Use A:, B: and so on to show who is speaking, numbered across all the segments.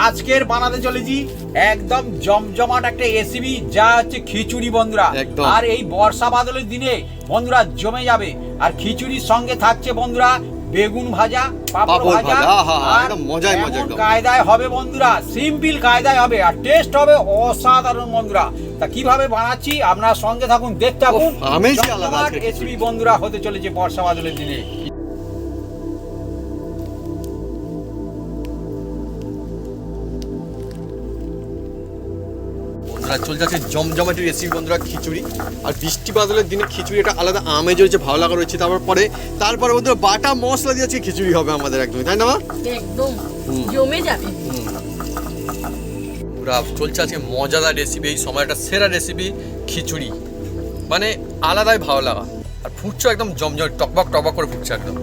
A: আজকের বানাতে চলেছি একদম জমজমাট একটা রেসিপি, যা হচ্ছে খিচুড়ি বন্ধুরা। আর এই বর্ষা বাদলের দিনে বন্ধুরা জমে যাবে। আর খিচুড়ির সঙ্গে থাকছে বন্ধুরা বেগুন ভাজা, পাপড় ভাজা, আর
B: মজায় মজা
A: কায়দায় হবে বন্ধুরা, সিম্পল কায়দায় হবে, আর টেস্ট হবে অসাধারণ বন্ধুরা। তা কিভাবে বানাচ্ছি আপনারা সঙ্গে থাকুন, দেখতে থাকুন। রেসিপি বন্ধুরা হতে চলেছে বর্ষা বাদলের দিনে।
B: চলে যাচ্ছে জমজমাটি রেসিপি বন্ধুরা, খিচুড়ি। আর বৃষ্টি বাদলের দিনে খিচুড়ি একটা আলাদা আমেজ রয়েছে, ভালো লাগা রয়েছে। তারপরে বন্ধুরা বাটা মশলা দিয়ে খিচুড়ি হবে আমাদের একদমই, তাই না মা?
C: একদম জমে যাবে
B: পুরা। চলছে আজকে মজাদার রেসিপি, এই সময়টা সেরা রেসিপি খিচুড়ি, মানে আলাদাই ভালো লাগা। আর ফুটছে একদম জমজম, টকবক টকবক করে ফুটছে একদম।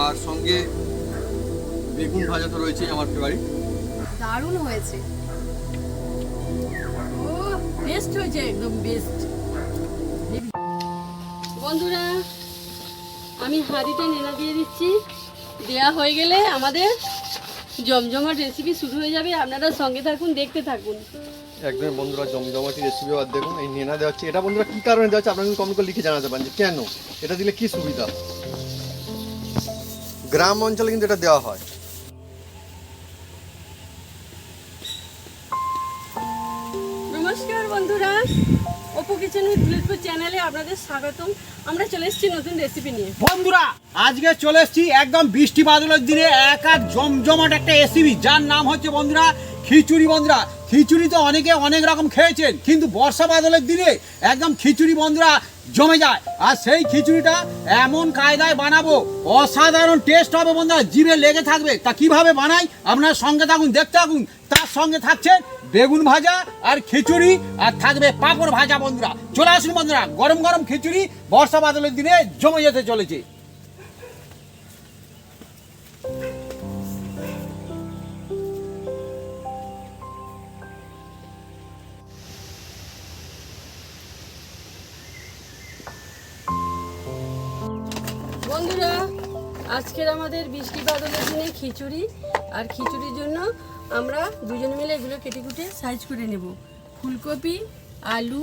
B: আর সঙ্গে বেগুন ভাজা তো রয়েছে আমার ফেভারিট।
C: দারুণ হয়েছে, ও বেস্ট হয়েছে, একদম বেস্ট। বন্ধুরা আমি হাঁড়িটা নেড়া দিয়ে দিচ্ছি, দেয়া হয়ে গেলে আমাদের জমজমাট রেসিপি শুরু হয়ে যাবে। আপনারা সঙ্গে থাকুন, দেখতে থাকুন।
B: একদম বন্ধুরা জমজমাটি রেসিপি। আর দেখুন এই নেনা দেওয়া হচ্ছে, এটা বন্ধুরা কী কারণে দেওয়া হচ্ছে আপনারা কিন্তু কমেন্ট করে লিখে জানাতে পারেন যে কেন এটা দিলে কী সুবিধা। গ্রাম অঞ্চলে কিন্তু এটা দেওয়া হয়।
C: নমস্কার বন্ধুরা, অপু কিচেন উইথ বুলেটপুর চ্যানেলে আপনাদের স্বাগতম। আমরা চলে এসেছি নতুন রেসিপি নিয়ে।
A: বন্ধুরা আজকে চলে এসেছি একদম বৃষ্টি বাদলের দিনে এক জমজমাট একটা রেসিপি, যার নাম হচ্ছে বন্ধুরা খিচুড়ি। বন্ধুরা খিচুড়ি তো অনেকে অনেক রকম খেয়েছেন, কিন্তু বর্ষা বাদলের দিনে একদম খিচুড়ি বন্ধুরা জমে যায়। আর সেই খিচুড়িটা এমন কায়দায় বানাবো, অসাধারণ টেস্ট হবে বন্ধুরা, জিভে লেগে থাকবে। তা কিভাবে বানাই আপনারা সঙ্গে থাকুন, দেখতে থাকুন। তার সঙ্গে থাকছে বেগুন ভাজা আর খিচুড়ি, আর থাকবে পাঁপড় ভাজা। বন্ধুরা চলে আসুন বন্ধুরা, গরম গরম খিচুড়ি বর্ষা বাদলের দিনে জমে যেতে চলেছে।
C: বন্ধুরা আজকের আমাদের বৃষ্টি বাদলের দিনে খিচুড়ি। আর খিচুড়ির জন্য আমরা দুজন মিলে এগুলো কেটে কুটে সাইজ করে নেব। ফুলকপি, আলু,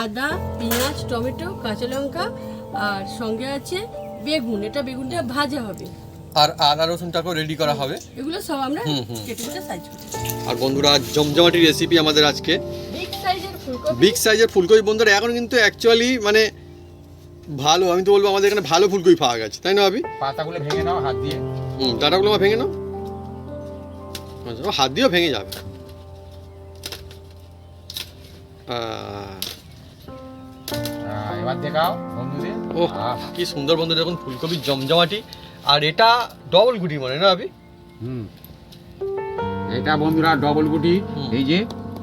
C: আদা, পেঁয়াজ, টমেটো, কাঁচা লঙ্কা, আর সঙ্গে আছে বেগুন। এটা বেগুনটা ভাজা হবে,
B: আর আদা রসুনটাকেও রেডি করা হবে।
C: এগুলো সব আমরা কেটে কুটে সাইজ করে।
B: আর বন্ধুরা জমজমাটি রেসিপি আমাদের আজকে
C: বিগ সাইজের ফুলকপি।
B: বিগ সাইজের ফুলকপি বন্ধুরা এখন কিন্তু অ্যাকচুয়ালি মানে ভালো, আমি তো বলবো আমাদের এখানে ভালো ফুলকপি পাওয়া গেছে, তাই না ভাবি?
A: পাতাগুলো ভেঙে নাও হাত দিয়ে।
B: ডাটাগুলো ভেঙে নাও, হাত দিয়েও ভেঙে যাবে।
A: এবার দেখাও বন্ধুদের।
B: ও কি সুন্দর বন্ধু, দেখুন ফুলকপির জমজমাটি। আর এটা ডবল গুটি মানে না ভাবি?
D: এটা বন্ধুরা ডবল গুটি। এই যে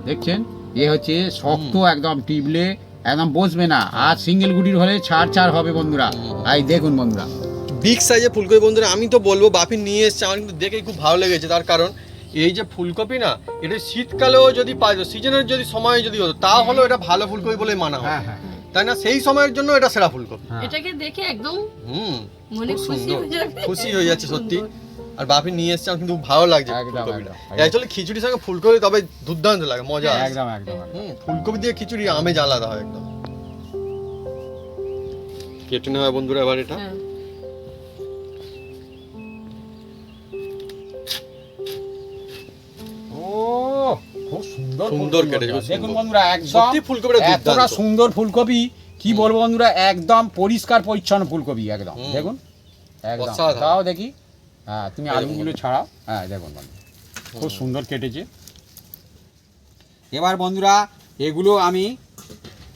D: দেখছেন, এ হচ্ছে শক্ত, একদম টিপলে একদম বসবে না। আর সিঙ্গেল গুটির হলে ছাড় ছাড় হবে বন্ধুরা। এই দেখুন বন্ধুরা
B: বিগ সাইজের ফুলকপি বন্ধুরা। আমি তো বলবো বাপি নিয়ে এসছে, আমার কিন্তু দেখে খুব ভালো লেগেছে। তার কারণ এই যে ফুলকপি না, এটা শীতকালেও যদি পাওয়া যায়, সিজনের যদি সময় যদি হতো, তাহলে এটা ভালো ফুলকপি বলে মানা হয়, তাই না? সেই সময়ের জন্য এটা সেরা ফুলকপি।
C: এটাকে দেখে একদম
B: মনে খুশি হয়ে যাচ্ছে সত্যি। আর বাপি নিয়ে এসছে, আমার কিন্তু ভালো লাগছে ফুলকপিটা। অ্যাকচুয়ালি খিচুড়ির সঙ্গে ফুলকপি তবে দুর্দান্ত লাগে, মজা
D: একদম একদম।
B: ফুলকপি দিয়ে খিচুড়ি আমেজ আলাদা হয় একদম। কেটে নেওয়া বন্ধুরা এবার এটা।
A: খুব সুন্দর
B: সুন্দর কেটেছে
A: দেখুন বন্ধুরা, একদম
B: সত্যি ফুলকপিটা
A: এতটা সুন্দর ফুলকপি কি বলবো বন্ধুরা, একদম পরিষ্কার পরিচ্ছন্ন ফুলকপি একদম। দেখুন একদম, তাও দেখি। হ্যাঁ তুমি আলুগুলো ছাড়াও। হ্যাঁ দেখুন বন্ধুরা খুব সুন্দর কেটেছে। এবার বন্ধুরা এগুলো আমি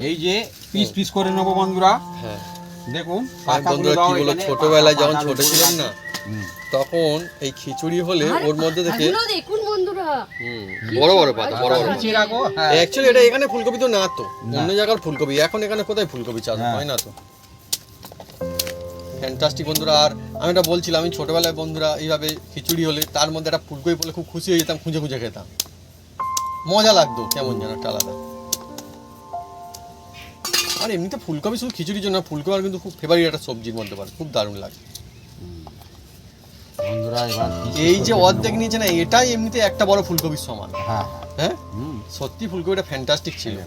A: এই যে পিস পিস করে নেবো বন্ধুরা।
B: হ্যাঁ
A: দেখুন
B: বন্ধুরা কি বলো, ছোটবেলায় যখন ছোট ছিলাম না, তখন এই খিচুড়ি হলে ওর মধ্যে থেকে
C: দেখুন বন্ধুরা
B: বড় বড় পাতা, বড় বড়।
A: হ্যাঁ
B: অ্যাকচুয়ালি এটা এখানে ফুলকপি তো না, তো অন্য জায়গার ফুলকপি। এখন এখানে কোথায় ফুলকপি চাষ হয় না তো। ফ্যান্টাস্টিক বন্ধুরা। আর আমি এটা বলছিলাম, আমি ছোটবেলায় বন্ধুরা এইভাবে খিচুড়ি হলে তার মধ্যে একটা ফুলকপি বলে খুব খুশি হয়ে যেতাম, খুঁজে খুঁজে খেতাম, মজা লাগতো, কেমন যেন একটা আলাদা। আর এমনিতে ফুলকপি শুধু খিচুড়ির জন্য না, ফুলকপি আমার কিন্তু খুব ফেভারিট একটা সবজির মধ্যে পড়ে, খুব দারুণ লাগে।
D: বন্ধুরা এবার
B: এই যে অর্ধেক নিয়েছে না, এটাই এমনিতে একটা বড় ফুলকপির সমান।
D: হ্যাঁ
B: হ্যাঁ
D: হুম
B: সত্যি ফুলকপিটা ফ্যান্টাস্টিক ছিল।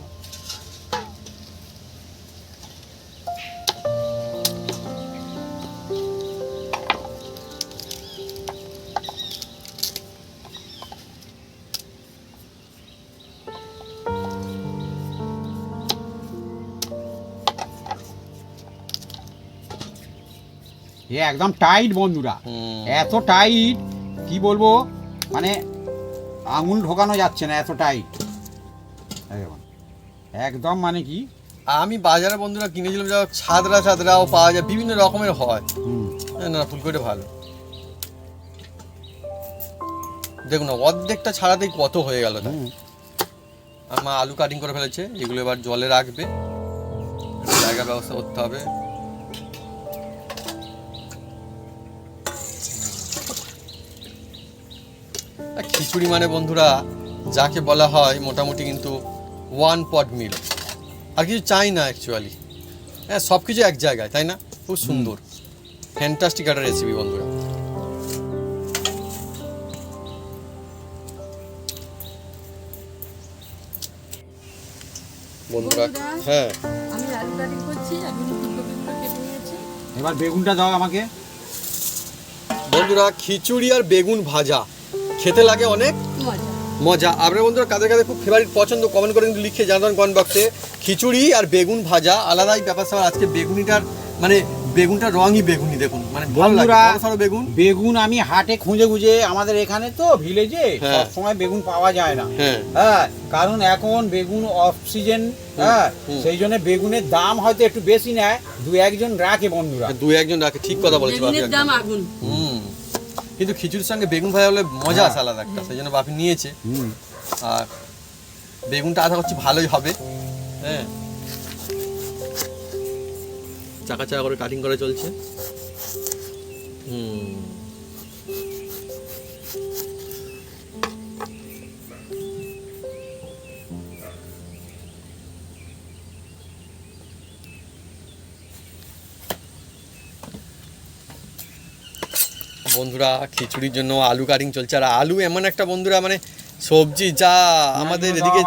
D: এ একদম টাইট বন্ধুরা, এত টাইট কি বলবো, মানে আঙুল ঢোকানো যাচ্ছে না, এত টাইট একদম। মানে কি
B: আমি বাজারে বন্ধুরা কিনেছিলাম, যা ছাদরাও পাওয়া যায়, বিভিন্ন রকমের হয়। হ্যাঁ না, ফুলকপিটা ভালো। দেখুন না, অর্ধেকটা ছাড়াতেই কত হয়ে গেল। আর মা আলু কাটিং করে ফেলেছে, এগুলো এবার জলে রাখবে, জায়গার ব্যবস্থা করতে হবে। আর খিচুড়ি মানে বন্ধুরা যাকে বলা হয় মোটামুটি কিন্তু ওয়ান পট মিল, আর কিছু চাই না অ্যাকচুয়ালি। হ্যাঁ সব কিছু এক জায়গায়, তাই না? খুব সুন্দর ফ্যান্টাস্টিক একটা রেসিপি বন্ধুরা। বন্ধুরা হ্যাঁ
C: আমি আলু কাটিং করছি, আপনি ফুলকপিগুলো কেটে নিয়েছি।
D: এবার বেগুনটা দাও আমাকে।
B: বন্ধুরা খিচুড়ি আর বেগুন ভাজা খেতে লাগে অনেক
C: মজা।
B: মজা। আপনার বন্ধুরা কাদের কাদের খুব ফেভারিট পছন্দ কমেন্ট করে কিন্তু লিখে জানান কমেন্ট বক্সে। খিচুড়ি আর বেগুন ভাজা আলাদাই ব্যাপার স্যাপার। আজকে বেগুনিটার মানে বেগুনটার রঙই বেগুনি, দেখুন মানে ভালো লাগে।
D: বন্ধুরা,
B: বড় সড়ো বেগুন।
D: বেগুন আমি হাটে খুঁজে আমাদের এখানে তো ভিলেজে
B: হ্যাঁ।
D: সব সময় বেগুন পাওয়া যায় না।
B: হ্যাঁ
D: হ্যাঁ, কারণ এখন বেগুন অফ সিজন। হ্যাঁ, সেই জন্য বেগুনের দাম হয়তো একটু বেশি নেয়, দু একজন রাখে বন্ধুরা।
B: দু একজন রাখে, ঠিক কথা বলেছি বাপি
C: বেগুনের
B: একদম।
C: দাম আগুন।
B: কিন্তু খিচুড়ির সঙ্গে বেগুন ভাজা হলে মজা আছে আলাদা একটা, সেই জন্য বাপি নিয়েছে। আর বেগুনটা আশা করছি ভালোই হবে। হ্যাঁ চাকা চাকা করে কাটিং করে চলছে। বন্ধুরা খিচুড়ির জন্য আলু কাটিং চলছে। আর আলু এমন একটা বন্ধুরা মানে সবজি যা আমাদের এদিকে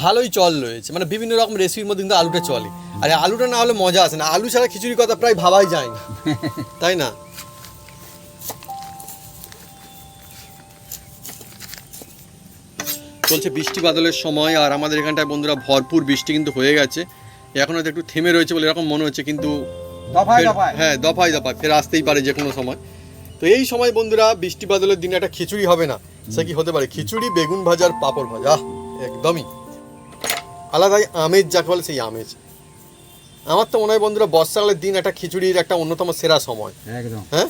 B: ভালোই চল রয়েছে, মানে বিভিন্ন রকম রেসিপির মধ্যে কিন্তু আলুটা চলে। আর আলুটা না হলে মজা আসে না, আলু ছাড়া খিচুড়ির কথা প্রায় ভাবাই যায় না, তাই না? চলছে বৃষ্টি বাদলের সময়, আর আমাদের এখানটায় বন্ধুরা ভরপুর বৃষ্টি কিন্তু হয়ে গেছে। এখন হয়তো একটু থেমে রয়েছে বলে এরকম মনে হচ্ছে, কিন্তু হ্যাঁ দফায় ফের আসতেই পারে যে কোনো সময়। তো এই সময় বন্ধুরা বৃষ্টি বাদলের দিনে একটা খিচুড়ি হবে না, সে কি হতে পারে? খিচুড়ি, বেগুন ভাজার পাঁপড় ভাজা, একদমই আলাদাই আমেজ যাকে বলে সেই আমেজ। আমার তো মনে হয় বন্ধুরা বর্ষাকালের দিন একটা খিচুড়ির একটা অন্যতম সেরা সময়
D: একদম।
B: হ্যাঁ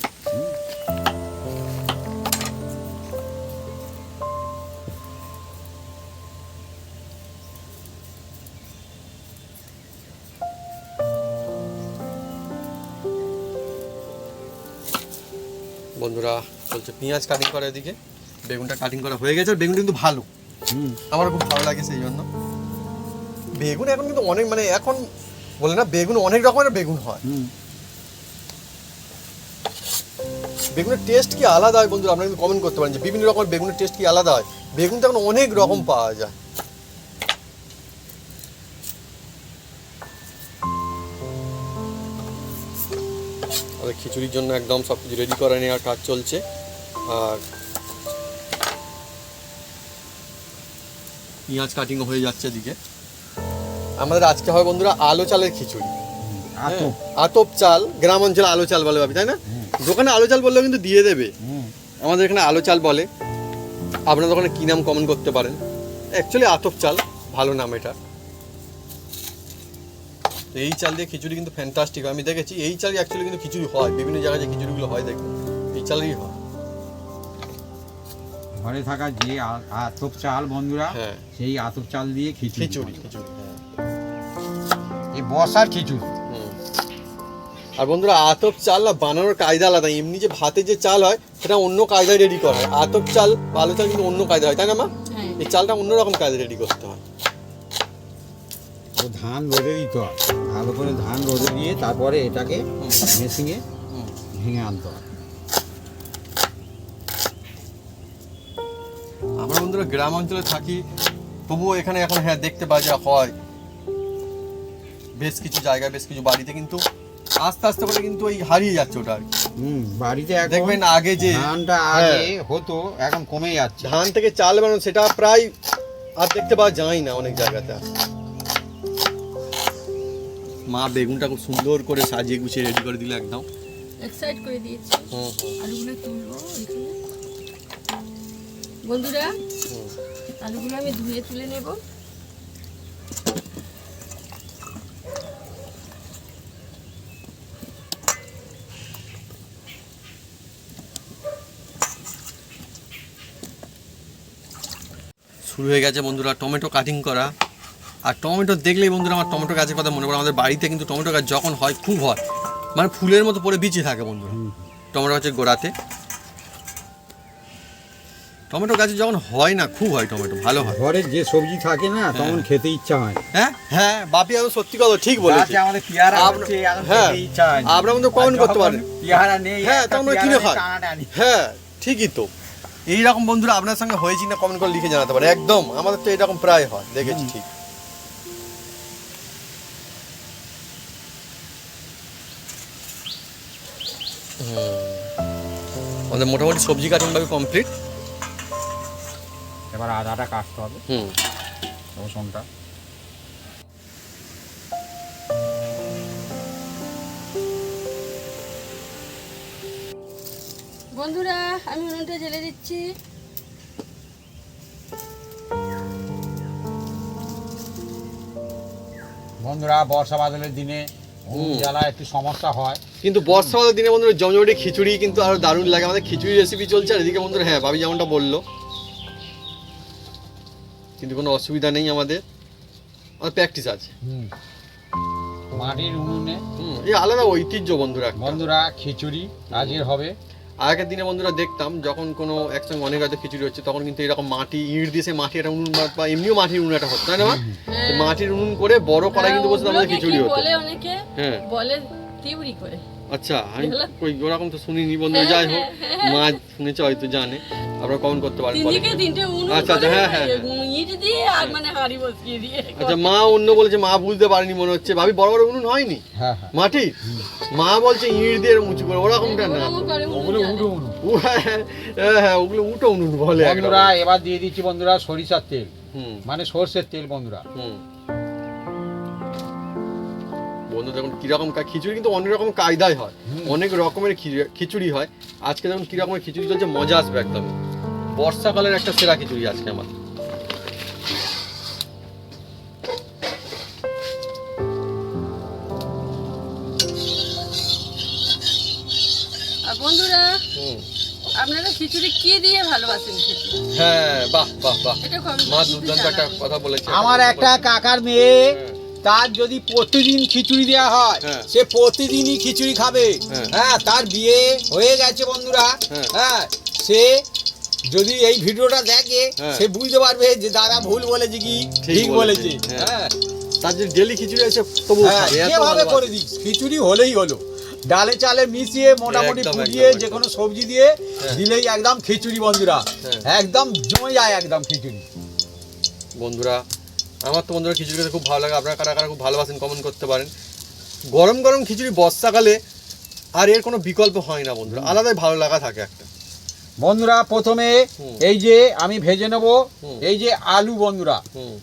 B: বন্ধুরা চলছে পেঁয়াজ কাটিং করা, এদিকে বেগুনটা কাটিং করা হয়ে গেছে। আর বেগুন কিন্তু ভালো, আমার খুব ভালো লাগে সেই জন্য। বেগুন এখন কিন্তু অনেক মানে এখন বলে না বেগুন অনেক রকমের বেগুন হয়। বেগুনের টেস্ট কি আলাদা হয় বন্ধুরা? আপনারা কিন্তু কমেন্ট করতে পারেন যে বিভিন্ন রকমের বেগুনের টেস্ট কি আলাদা হয়। বেগুন তো এখন অনেক রকম পাওয়া যায়। আর খিচুড়ির জন্য একদম সব কিছু রেডি করে নেওয়ার কাজ চলছে। আর পেঁয়াজ কাটিং হয়ে যাচ্ছে এদিকে। আমাদের আজকে হয় বন্ধুরা আলো চালের খিচুড়ি। আতপ চাল, গ্রাম অঞ্চলে আলো চাল বলে ভাবি, তাই না? দোকানে আলো চাল বললেও কিন্তু দিয়ে দেবে, আমাদের এখানে আলো চাল বলে। আপনার দোকানে কি নাম কমেন্ট করতে পারেন। অ্যাকচুয়ালি আতপ চাল ভালো নাম এটা। এই চাল দিয়ে খিচুড়ি কিন্তু ফ্যান্টাস্টিক। আমি দেখেছি এই চাল অ্যাকচুয়ালি কিন্তু খিচুড়ি হয়, বিভিন্ন জায়গায় যে খিচুড়িগুলো হয় দেখুন এই চালেরই হয়।
D: ঘরে থাকা যে আতপ চাল বন্ধুরা,
B: হ্যাঁ
D: সেই আতপ চাল দিয়ে খিচুড়ি।
B: হ্যাঁ
D: এই বর্ষার খিচুড়ি।
B: আর বন্ধুরা আতপ চাল না বানানোর কায়দা আলাদা। এমনি যে ভাতে যে চাল হয় সেটা অন্য কায়দায় রেডি করা হয়, আতপ চাল বা আলু চাল কিন্তু অন্য কায়দা হয়, তাই না মা? এই চালটা অন্যরকম কায়দায় রেডি করতে হয়।
D: ও ধান রোদে দিতে হয়, ভালো করে ধান রোদে দিয়ে তারপরে এটাকে মেশিনে ভেঙে আনতে হয়।
B: আমরা বন্ধুরা গ্রাম অঞ্চলে থাকি, তবুও এখানে এখন হ্যাঁ দেখতে পাওয়া যা হয় বেশ কিছু জায়গায়, বেশ কিছু বাড়িতে, কিন্তু আস্তে আস্তে করে কিন্তু এই হারিয়ে যাচ্ছে ওটা আর কি।
D: বাড়িতে এখন
B: দেখবেন আগে যে
D: ধানটা আগে হতো এখন কমে যাচ্ছে।
B: ধান থেকে চাল বানানো সেটা প্রায় আর দেখতে পাওয়া যায় না অনেক জায়গাতে। মা বেগুনটা খুব সুন্দর করে সাজিয়ে গুছিয়ে রেডি করে দিলে একদম।
C: এক সাইড করে দিয়েছি,
B: হুম,
C: আলুগুলো তুলবো এখানে। বন্ধুরা আলুগুলো আমি ধুয়ে তুলে নেব।
B: শুরু হয়ে গেছে বন্ধুরা টমেটো কাটিং করা। আর টমেটো দেখলেই বন্ধুরা আমার টমেটো গাছের কথা মনে পড়ে। আমাদের বাড়িতে কিন্তু টমেটো গাছ যখন হয় খুব হয়, মানে ফুলের মতো পড়ে বিচি থাকে বন্ধুরা টমেটো গাছের গোড়াতে। টমেটো গাছে যখন হয় না খুব হয়, টমেটো ভালো হয়।
D: ঘরে যে সবজি থাকে না তখন খেতে ইচ্ছা হয়।
B: হ্যাঁ হ্যাঁ, বাপি আমি সত্যি কথা ঠিক বলেছি।
D: আমাদের পেয়ারা
B: আপনার-
D: হচ্ছে, এখন
B: হ্যাঁ,
D: খেতে ইচ্ছা হয়।
B: আপনারা কিন্তু কমেন্ট করতে পারেন।
D: পেয়ারা নেই,
B: হ্যাঁ,
D: একটা
B: তো আমরা
D: পেয়ারা
B: কিনে
D: নেই,
B: খাই।
D: টানাটা আনি।
B: হ্যাঁ ঠিকই তো। এইরকম বন্ধুরা আপনার সঙ্গে হয়েছি না কমেন্ট করে লিখে জানাতে পারে। একদম আমাদের তো এরকম প্রায় হয়, দেখেছি ঠিক। আমাদের মোটামুটি সবজি কাটিং ভাবে কমপ্লিট।
D: এবার আদাটা কাটতে হবে,
B: হুম,
D: রসুনটা।
C: বন্ধুরা আমি উনুনটা জ্বেলে দিচ্ছি।
D: বন্ধুরা বর্ষা বাদলের দিনে জ্বালা একটু সমস্যা হয়,
B: কিন্তু বর্ষাকালের দিনে বন্ধুরা জমজমাটি খিচুড়ি কিন্তু আরো দারুণ লাগে। আমাদের খিচুড়ি রেসিপি চলছে, আর এদিকে বন্ধুরা হ্যাঁ ভাবি যেমনটা বললো, কিন্তু কোনো অসুবিধা নেই, আমাদের প্র্যাকটিস আছে।
D: মাটির উনুনে
B: এই আলাদা ঐতিহ্য বন্ধুরা একটা।
D: বন্ধুরা খিচুড়ি আজকের হবে।
B: আগের দিনে বন্ধুরা দেখতাম যখন কোনো একসঙ্গে অনেক হয়তো খিচুড়ি হচ্ছে, তখন কিন্তু এরকম মাটি ইট দিয়ে সে মাটি একটা উনুন বা এমনিও মাটির উনুন একটা হতো, তাই না মা? তো মাটির উনুন করে বড় কড়াই কিন্তু বসে আমাদের খিচুড়ি হতো।
C: বলে অনেকে,
B: হ্যাঁ
C: বলে তিউরি করে।
B: আচ্ছা, আমি ওই ওরকম তো শুনিনি বন্ধুরা। যাই হোক, মা শুনেছে হয়তো জানে, আপনারা কমেন্ট করতে পারেন।
C: তিনদিকে তিনটে উনুন
B: আচ্ছা,
C: করে,
B: হ্যাঁ, হ্যাঁ,
C: ইট দিয়ে আর মানে হাঁড়ি বসিয়ে দিয়ে।
B: আচ্ছা, মা অন্য বলেছে, মা বুঝতে পারেনি মনে হচ্ছে। ভাবি বড় বড় উনুন হয়নি
D: হ্যাঁ হ্যাঁ,
B: মাটির, মা বলছে ইট দিয়ে উঁচু করে, ওরকমটা না।
C: ওরকম করে উনুন
D: ওগুলো
C: জ্বালে।
D: উঠো উনুন।
B: হ্যাঁ ওগুলো উটো উনুন বলে একদম।
D: বন্ধুরা এবার দিয়ে দিচ্ছি বন্ধুরা সরিষার তেল,
B: হুম
D: মানে সর্ষের তেল বন্ধুরা।
B: হুম, বন্ধু দেখুন কিরকম খিচুড়ি কিন্তু অনেক রকম কায়দায় হয়, অনেক রকমের খিচুড়ি হয়। আজকে দেখুন কি রকমের খিচুড়ি চলছে, মজা আসবে একদম। বর্ষাকালের একটা সেরা খিচুড়ি আজকে আমার।
C: আর বন্ধুরা
B: হুম,
C: আপনারা খিচুড়ি কি দিয়ে ভালোবাসেন খেতে?
B: হ্যাঁ বাহ বাহ বাহ,
C: এটা comment
B: মা
C: কিন্তু
B: দুর্দান্ত একটা
C: জানাবেন।
B: কথা বলেছে।
D: আমার একটা কাকার মেয়ে, তার যদি প্রতিদিন খিচুড়ি দেওয়া হয়
B: হ্যাঁ।
D: সে প্রতিদিনই খিচুড়ি খাবে।
B: হ্যাঁ।
D: হ্যাঁ, তার বিয়ে হয়ে গেছে বন্ধুরা।
B: হ্যাঁ।
D: হ্যাঁ, সে যদি এই ভিডিওটা দেখে
B: হ্যাঁ।
D: সে বুঝতে পারবে যে দাদা ভুল বলেছে কি ঠিক বলেছে।
B: হ্যাঁ।
D: হ্যাঁ,
B: তার যদি ডেলি খিচুড়ি আছে তবু
D: হ্যাঁ,
B: খাবে, এত
D: যেভাবে
B: ভালোবাসে।
D: করে দিস খিচুড়ি হলেই হলো। ডালে চালে মিশিয়ে মোটামুটি
B: একদম,
D: ফুটিয়ে
B: একদম,
D: যে কোনো সবজি দিয়ে
B: হ্যাঁ।
D: দিলেই একদম খিচুড়ি বন্ধুরা।
B: হ্যাঁ।
D: একদম জমে যায় একদম খিচুড়ি।
B: বন্ধুরা আমার তো বন্ধুরা খিচুড়ি খেতে খুব ভালো লাগে। আপনারা কারা কারা খুব ভালোবাসেন কমেন্ট করতে পারেন। গরম গরম খিচুড়ি বর্ষাকালে আর এর কোনো বিকল্প হয় না বন্ধুরা, আলাদাই ভালো লাগা থাকে একটা।
D: বন্ধুরা প্রথমে
B: হুম।
D: এই যে আমি ভেজে নেব
B: হুম।
D: এই যে আলু বন্ধুরা।
B: হুম,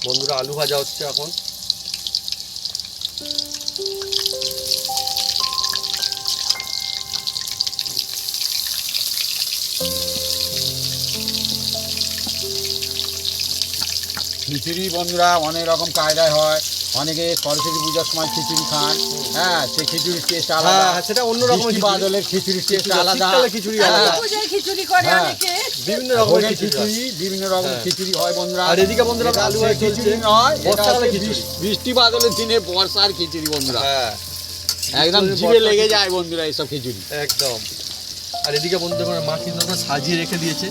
B: বন্ধুরা আলু ভাজা হচ্ছে এখন।
D: খিচুড়ি বন্ধুরা অনেক রকম কায়দায় হয়। অনেকে সরস্বতী পূজার সময় খিচুড়ি খান। হ্যাঁ, সে খিচুড়ির টেস্ট আলাদা।
B: হ্যাঁ সেটা অন্য রকমের
D: বৃষ্টি বাদলের খিচুড়ির টেস্ট আলাদা।
B: শীতকালে খিচুড়ি
C: কালী
B: আলাদা,
C: পূজায় খিচুড়ি করে
D: হ্যাঁ।
C: অনেকে।
B: বিভিন্ন রকমের
D: ভোগের
B: খিচুড়ি হয়।
D: খিচুড়ি বিভিন্ন রকম
B: হ্যাঁ।
D: খিচুড়ি হয় বন্ধুরা।
B: আর এদিকে বন্ধুরা
D: এটা
B: আলু
D: হচ্ছে
B: ভাজা
D: খিচুড়ি
B: চলছে।
D: নয়, এটা
B: বর্ষাকালে
D: হচ্ছে
B: খিচুড়ি।
D: বৃষ্টি বাদলের দিনে বর্ষার খিচুড়ি বন্ধুরা।
B: হ্যাঁ
D: একদম
B: বর্ষার
D: জিভে লেগে
B: খিচুড়ি।
D: যায় বন্ধুরা এইসব খিচুড়ি।
B: একদম। আর এদিকে বন্ধু দেখুন মা কিন্তু সাজিয়ে রেখে দিয়েছে,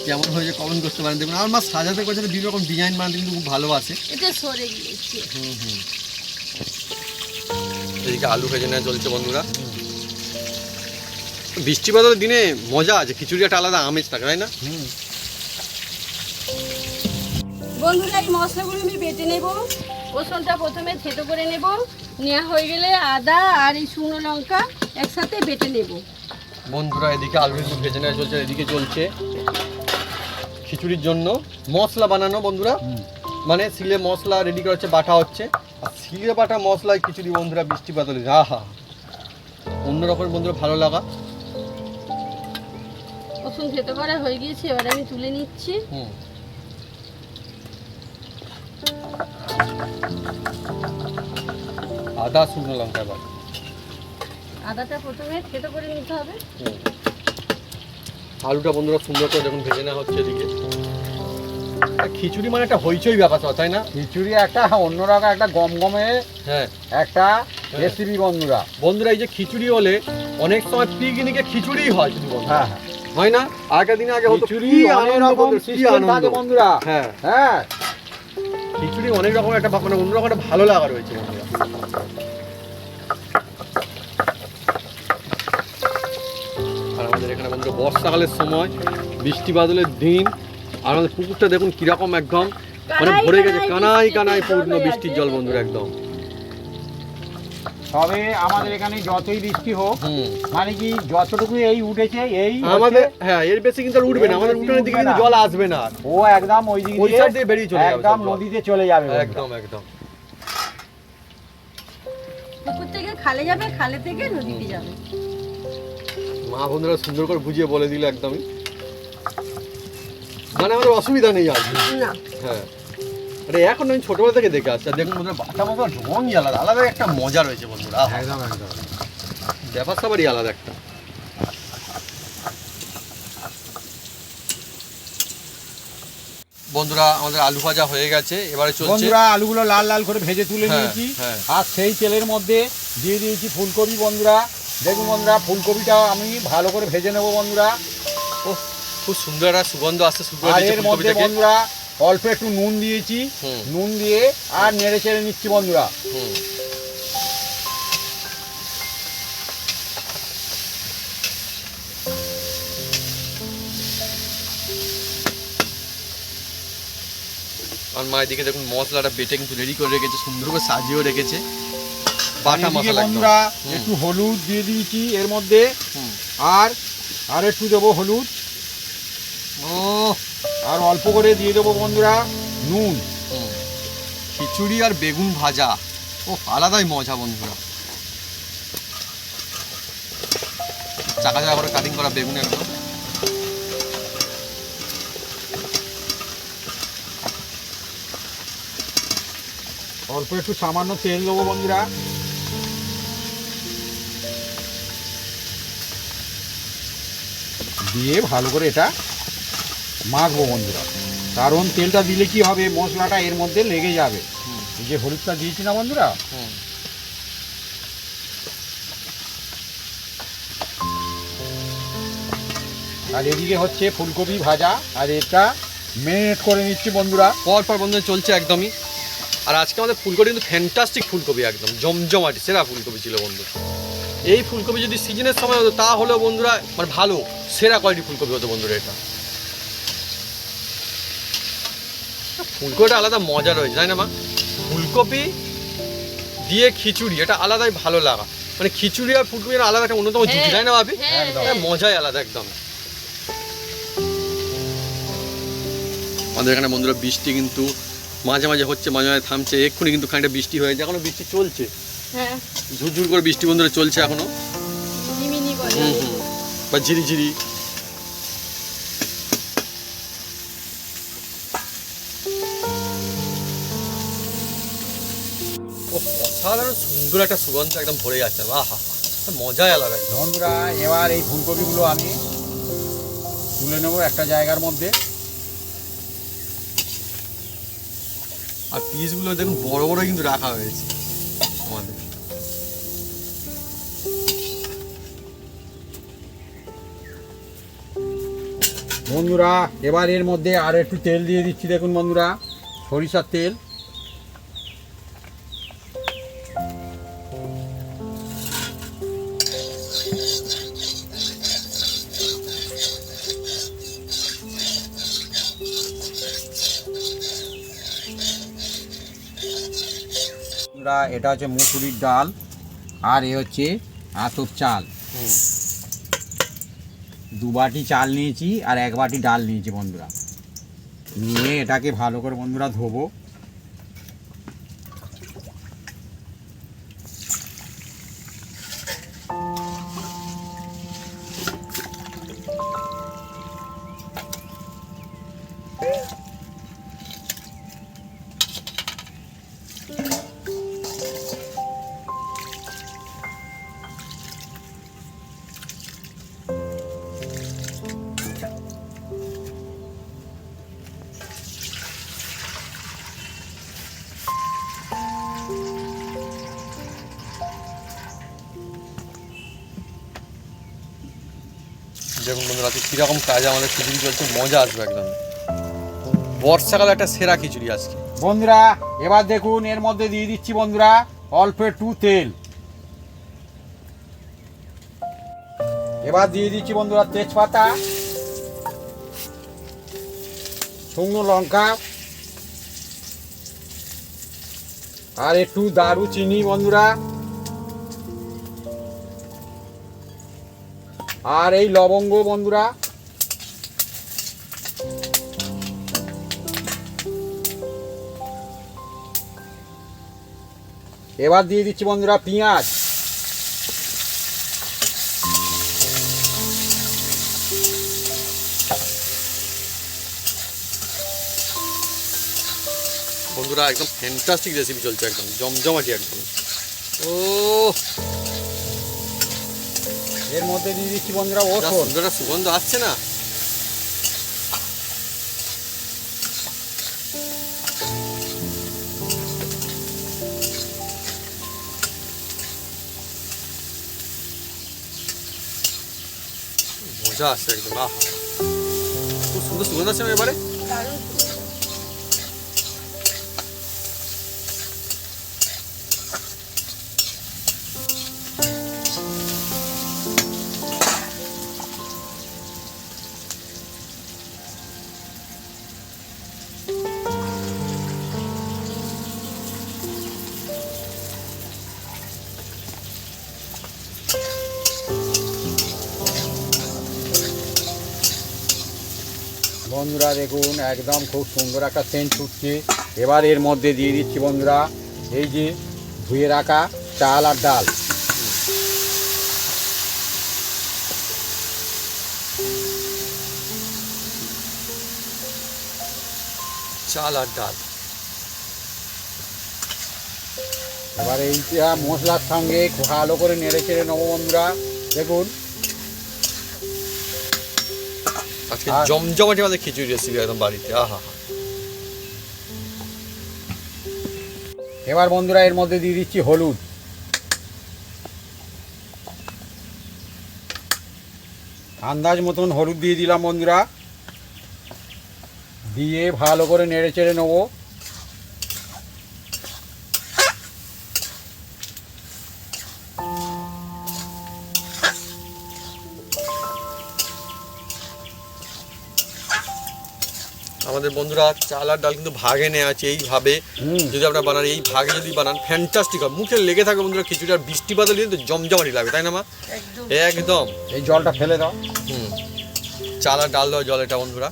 B: কেমন হয়েছে কমেন্ট করতে পারেন। দেখুন আমার মা সাজাতে করছে বিভিন্ন রকম ডিজাইন বানাতে কিন্তু খুব ভালোবাসে।
C: এটা সরে গিয়েছে।
B: এদিকে আলু ভেজে নেওয়া চলছে বন্ধুরা। বৃষ্টি বাদলের দিনে মজা আছে, খিচুড়ি একটা আলাদা আমেজ থাকে, তাই না?
C: বন্ধুরা এই মশলাগুলো আমি বেটে নেব। রসুনটা প্রথমে থেতো করে নেব, নেওয়া হয়ে গেলে আদা আর এই শুকনো লঙ্কা একসাথে বেটে নেব।
B: বন্ধুরা এদিকে আলু একটু ভেজে নেওয়া চলছে, এদিকে চলছে খিচুড়ির জন্য মশলা বানানো বন্ধুরা। মানে সিলে মশলা রেডি করা হচ্ছে, বাটা হচ্ছে। আর সিলে বাটা মশলায় খিচুড়ি বন্ধুরা বৃষ্টি বাদলে আহা অন্যরকম বন্ধুরা ভালো লাগা।
C: রসুন থেতো করা হয়ে গিয়েছে, এবার আমি তুলে নিচ্ছি।
B: আদা শুকনো লঙ্কা এবার
C: আদাটা প্রথমে থেতো করে নিতে হবে।
B: আলুটা বন্ধুরা সুন্দর করে দেখুন ভেজে নেওয়া হচ্ছে এদিকে। খিচুড়ি মানে একটা হইচই ব্যাপার, তাই না?
D: খিচুড়ি একটা অন্যরকম একটা গমগমে
B: হ্যাঁ
D: একটা রেসিপি বন্ধুরা।
B: বন্ধুরা এই যে খিচুড়ি হলে অনেক সময় পিকনিকে খিচুড়ি হয় শুধু বন্ধুরা,
D: হ্যাঁ
B: হয় না? আগের দিনে আগে হতো
D: খিচুড়ি
B: কি
D: অনেক
B: আনন্দ
D: রকম
B: করতো, কি
D: সিস্টেম
B: আনন্দ।
D: থাকে বন্ধুরা।
B: হ্যাঁ
D: হ্যাঁ
B: খিচুড়ি অনেক রকম একটা মানে অন্যরকম একটা ভালো লাগা রয়েছে বন্ধুরা। আর আমাদের এখানে বন্ধুরা বর্ষাকালের সময় বৃষ্টি বাদলের দিন, আর আমাদের পুকুরটা দেখুন কিরকম একদম মানে ভরে গেছে, কানাই কানাই পূর্ণ বৃষ্টির জল বন্ধুরা একদম।
D: তবে আমাদের এখানে যতই বৃষ্টি হোক, মানে কি যতটুকু এই উঠেছে এই
B: আমাদের হ্যাঁ এর বেশি কিন্তু আর উঠবে না, আমাদের উঠানের দিকে কিন্তু জল আসবে না,
D: ও একদম ওই দিকে
B: ওই সাইড দিয়ে বেরিয়ে চলে যাবে
D: একদম
B: সব জল।
D: নদীতে চলে যাবে বন্ধুরা।
B: একদম একদম।
C: পুকুর থেকে খালে যাবে, খালে থেকে নদীতে যাবে।
B: মা বন্ধুরা সুন্দর করে বুঝিয়ে বলে দিল একদমই, মানে আমাদের অসুবিধা নেই আর কি।
C: না
B: হ্যাঁ আরে এখন আমি ছোটবেলা থেকে দেখে আসছি, আর দেখুন বন্ধুরা বাটা মতো ঢঙই আলাদা, আলাদা একটা মজা রয়েছে বন্ধুরা। আহা,
D: একদম একদম
B: ব্যাপার সবারই আলাদা একটা। বন্ধুরা আমাদের আলু ভাজা হয়ে গেছে, এবারে চলছে
D: বন্ধুরা আলুগুলো লাল লাল করে ভেজে তুলে
B: হ্যাঁ,
D: নিয়েছি।
B: হ্যাঁ।
D: আর সেই তেলের মধ্যে দিয়ে দিয়েছি ফুলকপি বন্ধুরা। দেখুন বন্ধুরা ফুলকপিটা আমি ভালো করে ভেজে নেবো বন্ধুরা।
B: ও খুব সুন্দর একটা সুগন্ধ আসছে শুকনো
D: আর
B: দিয়েছে
D: এর
B: ফুলকপি
D: মধ্যে
B: থেকে।
D: বন্ধুরা অল্প একটু নুন দিয়েছি, নুন দিয়ে আর নেড়ে চেড়ে নিচ্ছি বন্ধুরা।
B: হুম। আর মা এদিকে দেখুন মশলাটা বেটে কিন্তু রেডি করে রেখেছে, সুন্দর করে সাজিয়েও রেখেছে বাটা
D: এদিকে
B: মশলা একদম।
D: বন্ধুরা
B: হুম।
D: একটু হলুদ দিয়ে দিয়েছি এর মধ্যে,
B: হুম।
D: আর একটু দেবো হলুদ,
B: ও
D: আর অল্প করে দিয়ে দেবো বন্ধুরা নুন।
B: হুম। খিচুড়ি আর বেগুন ভাজা ও আলাদাই মজা বন্ধুরা। চাকা চাকা করে কাটিং করা বেগুন একদম।
D: অল্প একটু সামান্য তেল দেবো বন্ধুরা। দিয়ে ভালো করে এটা মাখবো বন্ধুরা, কারণ তেলটা দিলে কি হবে মশলাটা এর মধ্যে লেগে যাবে। এই যে হলুদটা দিয়েছি না বন্ধুরা,
B: হুম।
D: আর এদিকে হচ্ছে ফুলকপি ভাজা, আর এটা মেরিনেট করে নিচ্ছি বন্ধুরা।
B: পর পর বন্ধু চলছে একদমই। আর আজকে আমাদের ফুলকপি কিন্তু ফ্যান্টাস্টিক ফুলকপি, একদম জমজমাটি সেরা ফুলকপি ছিল বন্ধু। এই ফুলকপি যদি সিজনের সময় হতো তাহলেও বন্ধুরা মানে ভালো সেরা কোয়ালিটি ফুলকপি হতো বন্ধুরা। এটা ফুলকপিটা আলাদা মজা রয়েছে তাই না মা? ফুলকপি দিয়ে খিচুড়ি এটা আলাদাই ভালো লাগা, মানে খিচুড়ি আর ফুলকপি আলাদা একটা অন্যতম জুটি তাই না ভাবি? মজাই আলাদা একদম। আমাদের এখানে বন্ধুরা বৃষ্টি কিন্তু মাঝে মাঝে হচ্ছে, মাঝে মাঝে থামছে, এক্ষুনি কিন্তু খানিকটা বৃষ্টি হয়েছে, এখনো বৃষ্টি চলছে,
C: হ্যাঁ
B: ঝুরঝুর করে বৃষ্টি বন্ধুরা চলছে এখনো,
C: ঝিমিনি বলে।
B: বা ঝিরিঝিরি। অসাধারণ সুন্দর একটা সুগন্ধ একদম ভরে যাচ্ছে, আহা মজাই আলাদা একদম।
D: বন্ধুরা এবার এই ফুলকপিগুলো আমি তুলে নেবো একটা জায়গার মধ্যে।
B: আর পিসগুলো দেখুন বড় বড় কিন্তু রাখা হয়েছে আমাদের।
A: বন্ধুরা এবার এর মধ্যে আর একটু তেল দিয়ে দিচ্ছি, দেখুন বন্ধুরা, সরিষার তেল। বন্ধুরা এটা হচ্ছে মুসুরির ডাল, আর এ হচ্ছে আতপ চাল। 2 বাটি চাল নিয়েছি আর 1 বাটি ডাল নিয়েছি বন্ধুরা। নিয়ে এটাকে ভালো করে বন্ধুরা ধোবো।
B: দেখুন বন্ধুরা আজকে কীরকম কাজ আমাদের খিচুড়ি চলছে, মজা আসবে একদম। বর্ষাকালে একটা সেরা খিচুড়ি আজকে
A: বন্ধুরা। এবার দেখুন এর মধ্যে দিয়ে দিচ্ছি বন্ধুরা অল্প একটু তেল। এবার দিয়ে দিচ্ছি বন্ধুরা তেজপাতা, শুকনো লঙ্কা, আর একটু দারুচিনি বন্ধুরা, আর এই লবঙ্গ বন্ধুরা। এবার দিয়ে দিচ্ছি বন্ধুরা পেঁয়াজ।
B: বন্ধুরা একদম ফ্যান্টাস্টিক রেসিপি চলছে, একদম জমজমাটি একদম। ও
A: এর মধ্যে দিয়ে দিচ্ছি বন্ধুরা
B: যা
A: রসুন।
B: সুন্দর একটা সুগন্ধ আসছে না। মজা আসছে একদম, আহা খুব সুন্দর সুগন্ধ আসছে না এবারে।
C: দারুণ।
A: বন্ধুরা দেখুন একদম খুব সুন্দর একটা সেন্ট ছুটছে। এবার এর মধ্যে দিয়ে দিচ্ছি বন্ধুরা এই যে ধুয়ে রাখা চাল আর ডাল।
B: চাল আর ডাল।
A: এবার এইটা মশলার সঙ্গে ভালো করে নেড়ে চেড়ে নেবো বন্ধুরা। দেখুন
B: আজকে
A: আর-
B: জমজমাটি আমাদের খিচুড়ি রেসিপি একদম বাড়িতে, আহা।
A: এবার বন্ধুরা এর মধ্যে দিয়ে দিচ্ছি হলুদ, আন্দাজ মতন হলুদ দিয়ে দিলাম বন্ধুরা। দিয়ে ভালো করে নেড়ে চেড়ে নেবো।
B: আমাদের বন্ধুরা চাল আর ডাল কিন্তু ভাগে নেওয়া আছে এইভাবে। যদি আপনারা বানান এই ভাগে যদি বানান ফ্যান্টাস্টিক হয়, মুখে লেগে থাকবে বন্ধুরা খিচুড়ি। আর বৃষ্টি বাদল দিলে তো জমজমাটি লাগবে, তাই না মা?
C: একদম।
B: একদম।
A: এই জলটা ফেলে দাও।
B: চাল আর ডাল দেওয়া জল এটা বন্ধুরা।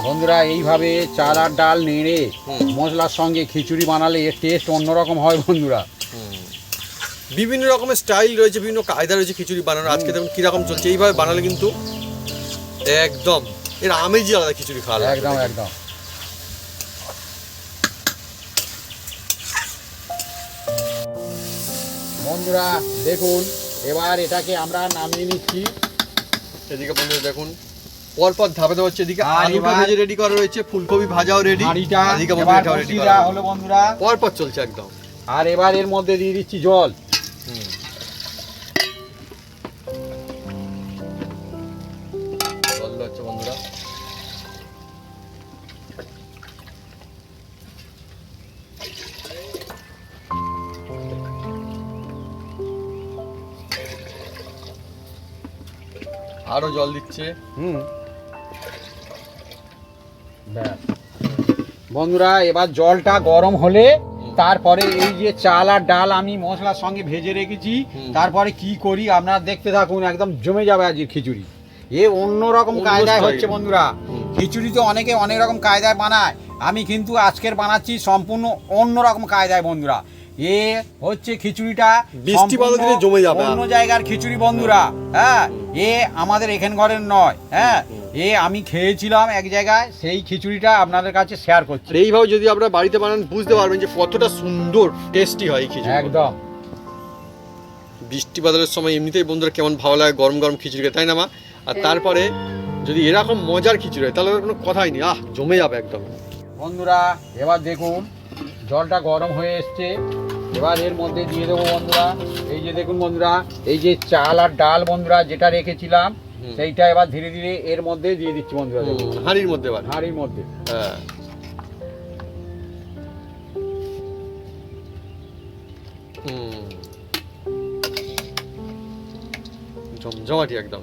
A: বন্ধুরা এইভাবে চাল আর ডাল নেড়ে
B: হুম।
A: মশলার সঙ্গে খিচুড়ি বানালে এর টেস্ট অন্যরকম হয় বন্ধুরা।
B: বিভিন্ন রকমের স্টাইল রয়েছে, বিভিন্ন কায়দা রয়েছে খিচুড়ি বানানোর। আজকে দেখুন কিরকম চলছে, এইভাবে বানালে কিন্তু একদম এর আমেজই আলাদা খিচুড়ি খাওয়া লাগবে।
A: একদম একদম। বন্ধুরা দেখুন এবার এটাকে আমরা নামিয়ে নিচ্ছি।
B: এদিকে বন্ধুরা দেখুন পরপর ধাপে ধাপে হচ্ছে। এদিকে
A: আর
B: আলুটা
A: এবার-
B: ভেজে রেডি করা রয়েছে, ফুলকপি ভাজাও রেডি।
A: হাঁড়িটা
B: এদিকে
A: এবার
B: বন্ধুরা এটাও রেডি
A: বসিয়ে
B: করা
A: দেওয়া হলো বন্ধুরা।
B: পরপর চলছে একদম।
A: আর এবার এর মধ্যে দিয়ে দিচ্ছি জল।
B: আরো জল দিচ্ছে।
D: ব্যাস। বন্ধুরা এবার জলটা গরম হলে তারপরে এই যে চাল আর ডাল আমি মশলার সঙ্গে ভেজে রেখেছি, তারপরে কি করি আপনারা দেখতে থাকুন, একদম জমে যাবে আজকে খিচুড়ি। এ অন্যরকম কায়দায় হচ্ছে বন্ধুরা। খিচুড়ি তো অনেকে অনেক রকম কায়দায় বানায়, আমি কিন্তু আজকের বানাচ্ছি সম্পূর্ণ অন্যরকম কায়দায় বন্ধুরা। এ হচ্ছে খিচুড়িটা
B: বৃষ্টি বাদল দিলে জমে যাবে।
D: অন্য জায়গার খিচুড়ি বন্ধুরা, হ্যাঁ, এ আমাদের এখান ঘরের নয়, হ্যাঁ, এ আমি খেয়েছিলাম এক জায়গায়, সেই খিচুড়িটা আপনাদের কাছে শেয়ার করছি।
B: আর এইভাবে যদি আপনারা বাড়িতে বানান বুঝতে পারবেন যে কতটা সুন্দর টেস্টি হয় এই খিচুড়ি।
D: একদম।
B: বৃষ্টি বাদলের সময় এমনিতেই বন্ধুরা কেমন ভালো লাগে গরম গরম খিচুড়ি খেতে, তাই না মা? আর তারপরে যদি এরকম মজার খিচুড়ি হয় তাহলে কোনো কথাই নেই, জমে যাবে একদম।
D: বন্ধুরা এবার দেখুন জলটা গরম হয়ে এসছে, এবার এর মধ্যে দিয়ে দেবো বন্ধুরা, এই যে দেখুন বন্ধুরা, এই যে চাল আর ডাল বন্ধুরা যেটা রেখেছিলাম সেইটা এবার ধীরে ধীরে এর মধ্যে দিয়ে দিচ্ছি বন্ধুরা। দেখুন
B: হাঁড়ির মধ্যে এবার,
D: হাঁড়ির মধ্যে।
B: হ্যাঁ। জমজমাটি একদম।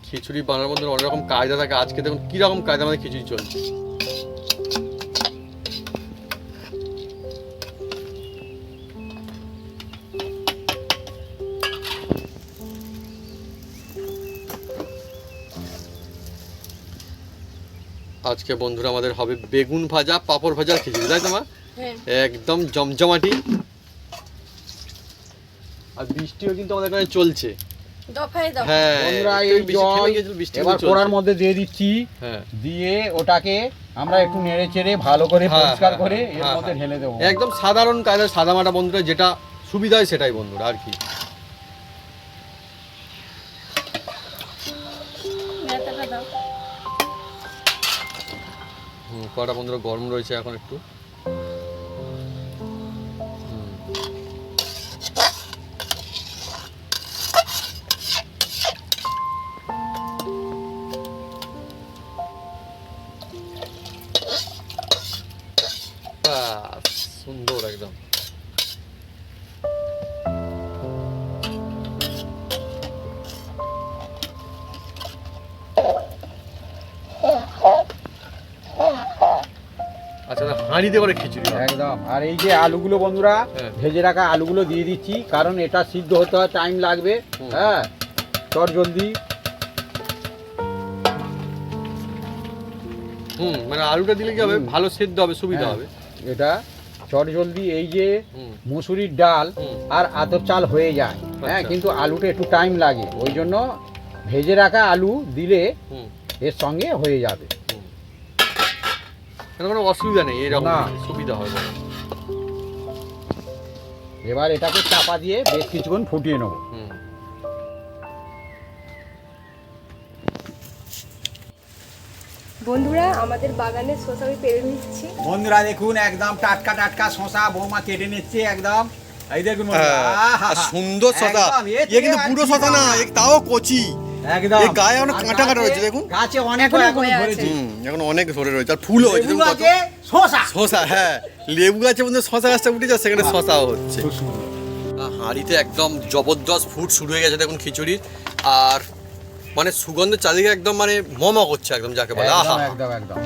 B: খিচুড়ি বানানোর মধ্যে অনেক রকম কায়দা থাকে, আজকে দেখুন কিরকম কায়দা আমাদের খিচুড়ি চলছে। আজকে বন্ধুরা আমাদের হবে বেগুন ভাজা, পাঁপড় ভাজা, খিচুড়ি, তাই তো মা?
C: হ্যাঁ।
B: একদম জমজমাটি। আর বৃষ্টিও কিন্তু আমাদের এখানে চলছে।
C: দফায় দফায়।
B: হ্যাঁ
D: বন্ধুরা
B: একটু
D: এই
B: বৃষ্টি থেমে
D: জল
B: গিয়েছিল, বৃষ্টি
D: এবার
B: কিন্তু
D: কড়ার
B: চলছে।
D: মধ্যে দিয়ে দিচ্ছি,
B: হ্যাঁ
D: দিয়ে ওটাকে আমরা একটু নেড়ে চেড়ে ভালো করে
B: হ্যাঁ,
D: পরিষ্কার
B: হ্যাঁ,
D: করে এর
B: হ্যাঁ,
D: মধ্যে ঢেলে দেবো।
B: একদম সাধারণ কায়দা সাদামাটা বন্ধুরা, যেটা সুবিধা হয় সেটাই বন্ধুরা, আর কি।
C: নেতাটা দাও।
B: কড়া বন্ধুরা গরম রয়েছে এখন একটু। সুন্দর একদম। আচ্ছা হাঁড়িতে করে খিচুড়ি হবে।
D: একদম। আর এই যে আলুগুলো বন্ধুরা
B: হ্যাঁ।
D: ভেজে রাখা আলুগুলো দিয়ে দিচ্ছি, কারণ এটা সিদ্ধ হতে হয়, টাইম লাগবে। হ্যাঁ, চট জলদি।
B: মানে আলুটা দিলে কি হবে, ভালো সেদ্ধ হবে, সুবিধা
D: হ্যাঁ।
B: হবে।
D: এটা চট জলদি এই যে
B: হুম।
D: মুসুরির ডাল আর আতপ চাল হয়ে যায়, হ্যাঁ,
B: আচ্ছা।
D: কিন্তু আলুটা একটু টাইম লাগে, ওই জন্য ভেজে রাখা আলু দিলে
B: হুম।
D: এর সঙ্গে হয়ে যাবে।
B: কোনো অসুবিধা নেই, এরকম
D: না।
B: সুবিধা হবে।
D: এবার এটাকে চাপা দিয়ে বেশ কিছুক্ষণ ফুটিয়ে নেবো।
E: বন্ধুরা আমাদের বাগানের শসা আমি পেরে নিচ্ছি।
A: বন্ধুরা দেখুন একদম টাটকা টাটকা শশা বৌমা কেটে নিচ্ছে একদম। এই দেখুন বন্ধুরা, আহা!
B: সুন্দর শশা,
A: একদম, এর
B: এ কিন্তু
A: থেকে আর
B: পুরো
A: কি
B: শশা না,
A: পাওয়া?
B: এ তাও কচি।
A: একদম।
B: এই গায়ে অনেক
A: আর
B: কাঁটা কাঁটা
A: গাছে-
B: রয়েছে, দেখুন।
A: গাছে অনেক
C: এখনো
A: এখনো
C: হয়ে আছে।
A: ধরেছে।
B: এখন অনেক ধরে রয়েছে, আর ফুলও হয়েছে
A: লেবু
B: দেখুন কত।
A: গাছে শশা।
B: শশা, হ্যাঁ, লেবু গাছে মধ্যে শশা গাছটা উঠে যায়, সেখানে শশাও হচ্ছে।
A: খুব সুন্দর।
B: হাঁড়িতে একদম জবরদস্ত ফুট শুরু হয়ে গেছে দেখুন খিচুড়ির, আর মানে সুগন্ধের চারিদিকে একদম মানে মমা করছে একদম, যাকে বলে আহা।
D: একদম একদম একদম।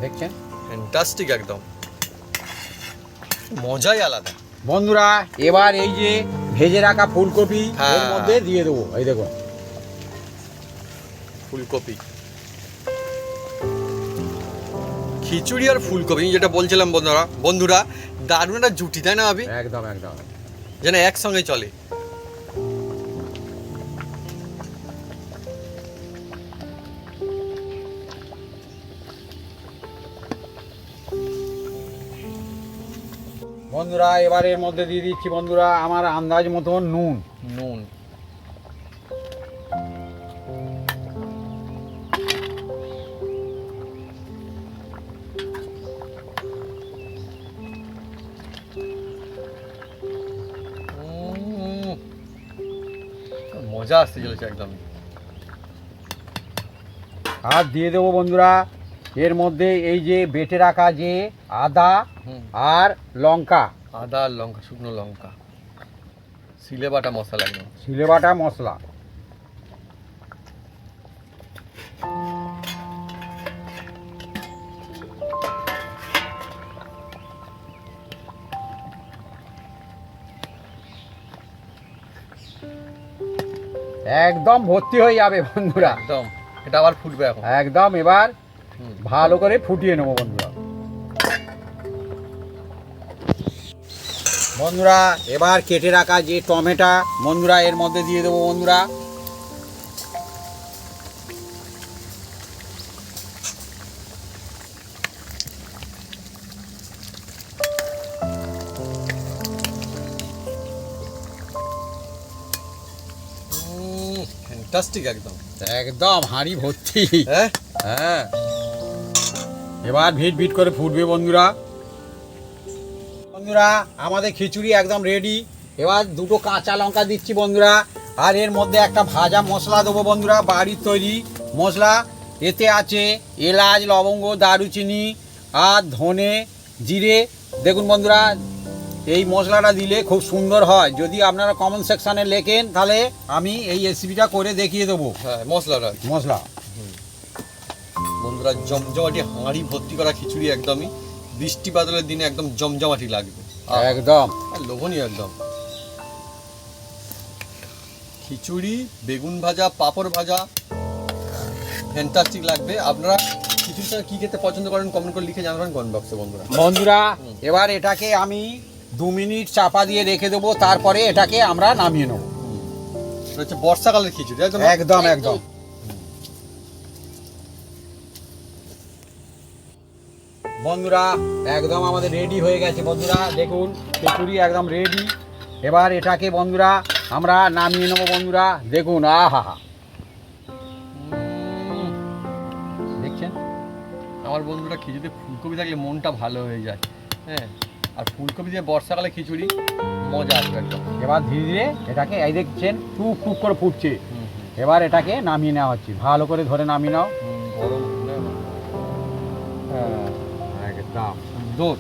D: দেখছেন
B: ফ্যান্টাস্টিক একদম, মজাই আলাদা।
D: বন্ধুরা, এবার এই যে ভেজে রাখা ফুলকপি
B: হ্যাঁ।
D: এর মধ্যে দিয়ে দেবো। এই দেখুন
B: ফুলকপি, খিচুড়ি আর ফুলকপি যেটা বলছিলাম বন্ধুরা দারুণ একটা জুটি, তাই না ভাবি?
D: একদম একদম।
B: যেন একসঙ্গে চলে।
D: বন্ধুরা এবার এর মধ্যে দিয়ে দিচ্ছি বন্ধুরা আমার আন্দাজ মতন নুন।
B: নুন, মজা আসতে চলেছে একদম।
D: আর দিয়ে দেবো বন্ধুরা এর মধ্যে এই যে বেটে রাখা যে আদা
B: হুম।
D: আর লঙ্কা,
B: আদা আর লঙ্কা, শুকনো লঙ্কা, সিলে বাটা মশলা একদম।
D: সিলে বাটা মশলা। একদম ভর্তি হয়ে যাবে বন্ধুরা,
B: একদম। এটা আবার ফুটবে এখন।
D: একদম। এবার
B: হুম।
D: ভালো করে ফুটিয়ে নেবো বন্ধুরা। বন্ধুরা এবার কেটে রাখা যে টমেটো বন্ধুরা এর মধ্যে দিয়ে দেবো বন্ধুরা।
B: ফ্যান্টাস্টিক একদম।
D: একদম হাঁড়ি ভর্তি।
B: হ্যাঁ,
D: হ্যাঁ, এবার ভিট ভিট করে ফুটবে বন্ধুরা। বন্ধুরা আমাদের খিচুড়ি একদম রেডি। এবার দুটো কাঁচা লঙ্কা দিচ্ছি বন্ধুরা, আর এর মধ্যে একটা ভাজা মশলা দেবো বন্ধুরা, বাড়ির তৈরি মশলা। এতে আছে এলাচ, লবঙ্গ, দারুচিনি আর ধনে, জিরে। দেখুন বন্ধুরা এই মশলাটা দিলে খুব সুন্দর হয়। যদি আপনারা কমেন্ট সেকশানে লেখেন তাহলে আমি এই রেসিপিটা করে দেখিয়ে দেবো।
B: হ্যাঁ, মশলাটা
D: মশলা
B: বন্ধুরা জমজমাটি হাঁড়ি ভর্তি করা খিচুড়ি, একদমই বৃষ্টি বাদলের দিনে একদম জমজমাটি লাগবে।
D: একদম।
B: আর লোভনীয় একদম। খিচুড়ি, বেগুন ভাজা, পাঁপড় ভাজা, ফ্যান্টাস্টিক লাগবে। আপনারা খিচুড়ির সঙ্গে কী খেতে পছন্দ করেন কমেন্ট করে লিখে জানাবেন কমেন্ট বক্সে বন্ধুরা।
D: বন্ধুরা এবার এটাকে আমি 2 মিনিট চাপা দিয়ে রেখে দেবো, তারপরে এটাকে আমরা নামিয়ে নেবো।
B: এটা হচ্ছে বর্ষাকালের খিচুড়ি, একদম
D: একদম একদম। বন্ধুরা একদম আমাদের রেডি হয়ে গেছে বন্ধুরা, দেখুন খিচুড়ি একদম রেডি। এবার এটাকে বন্ধুরা আমরা নামিয়ে নেবো বন্ধুরা। দেখুন আহা হা, দেখছেন
B: আমার বন্ধুরা খিচুড়িতে ফুলকপি থাকলে মনটা ভালো হয়ে যায়। হ্যাঁ, আর ফুলকপি দিয়ে বর্ষাকালে খিচুড়ি মজা আসবে একদম।
D: এবার ধীরে ধীরে এটাকে এই দেখছেন টুক টুক করে ফুটছে। এবার এটাকে নামিয়ে নেওয়া হচ্ছে, ভালো করে ধরে নামিয়ে নাও।
B: গরম
D: একদম
B: সুন্দর।